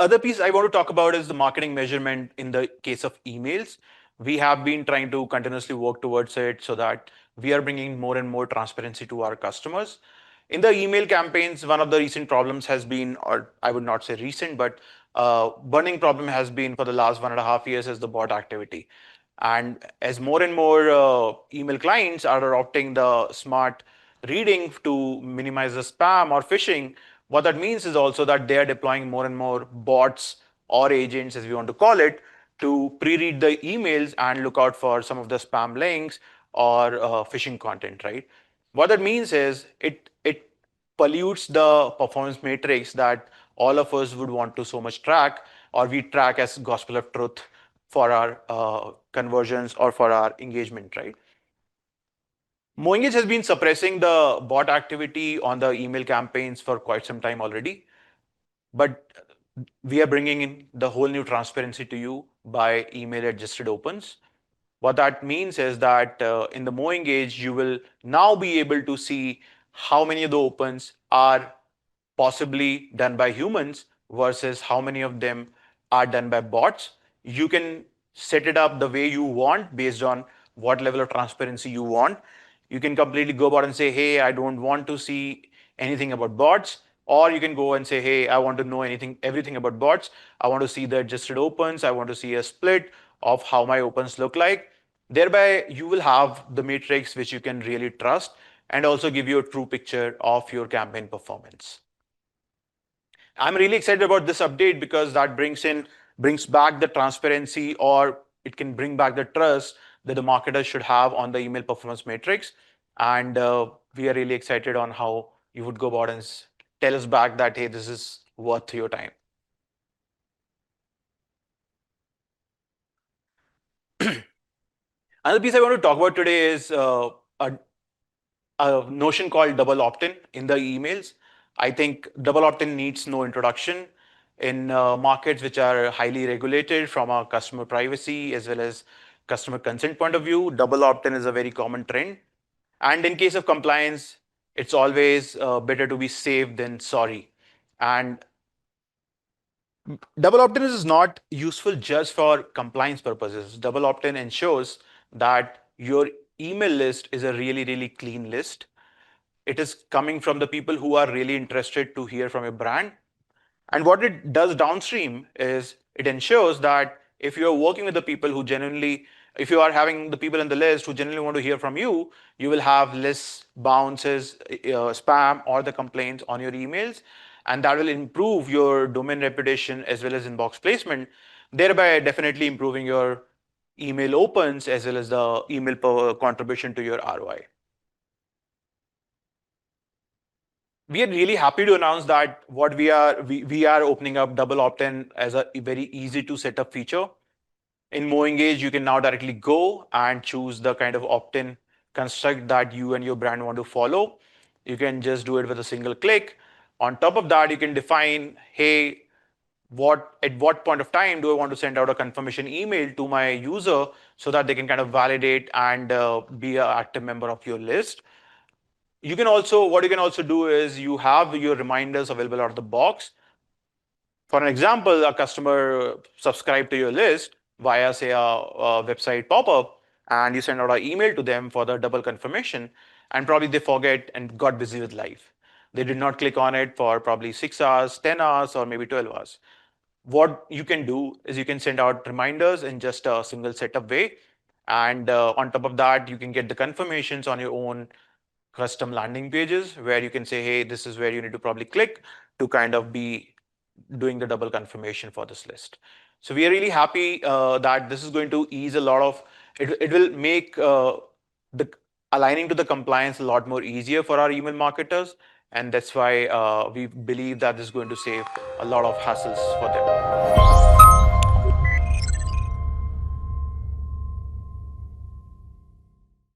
other piece I want to talk about is the marketing measurement in the case of emails. We have been trying to continuously work towards it so that we are bringing more and more transparency to our customers. In the email campaigns, one of the recent problems has been, or I would not say recent, but burning problem has been for the last 1.5 years is the bot activity. And as more and more email clients are adopting the smart reading to minimize the spam or phishing, what that means is also that they are deploying more and more bots or agents, as we want to call it, to pre-read the emails and look out for some of the spam links or phishing content, right? What that means is it pollutes the performance matrix that all of us would want to so much track, or we track as gospel of truth for our conversions or for our engagement, right? MoEngage has been suppressing the bot activity on the email campaigns for quite some time already, but we are bringing in the whole new transparency to you by email adjusted opens. What that means is that in the MoEngage, you will now be able to see how many of the opens are possibly done by humans versus how many of them are done by bots. You can set it up the way you want based on what level of transparency you want. You can completely go about and say, hey, I don't want to see anything about bots. Or you can go and say, hey, I want to know everything about bots. I want to see the adjusted opens. I want to see a split of how my opens look like. Thereby, you will have the matrix which you can really trust and also give you a true picture of your campaign performance. I'm really excited about this update because that brings back the transparency, or it can bring back the trust that the marketers should have on the email performance matrix. And we are really excited on how you would go about and tell us back that, hey, this is worth your time. Another piece I want to talk about today is a notion called double opt-in in the emails. I think double opt-in needs no introduction. In markets which are highly regulated from a customer privacy as well as customer consent point of view, double opt-in is a very common trend. And in case of compliance, it's always better to be safe than sorry. And double opt-in is not useful just for compliance purposes. Double opt-in ensures that your email list is a really, really clean list. It is coming from the people who are really interested to hear from a brand. And what it does downstream is it ensures that if you're working with the people who genuinely, if you are having the people in the list who genuinely want to hear from you, you will have less bounces, spam, or the complaints on your emails. And that will improve your domain reputation as well as inbox placement, thereby definitely improving your email opens as well as the email contribution to your ROI. We are really happy to announce that we are opening up double opt-in as a very easy to set up feature. In MoEngage, you can now directly go and choose the kind of opt-in construct that you and your brand want to follow. You can just do it with a single click. On top of that, you can define, hey, at what point of time do I want to send out a confirmation email to my user so that they can kind of validate and be an active member of your list. What you can also do is you have your reminders available out of the box. For an example, a customer subscribed to your list via, say, a website pop-up, and you send out an email to them for the double confirmation, and probably they forget and got busy with life. They did not click on it for probably 6 hours, 10 hours, or maybe 12 hours. What you can do is you can send out reminders in just a single setup way. And on top of that, you can get the confirmations on your own custom landing pages where you can say, hey, this is where you need to probably click to kind of be doing the double confirmation for this list. So we are really happy that this is going to ease a lot of, it will make the aligning to the compliance a lot more easier for our email marketers. And that's why we believe that this is going to save a lot of hassles for them.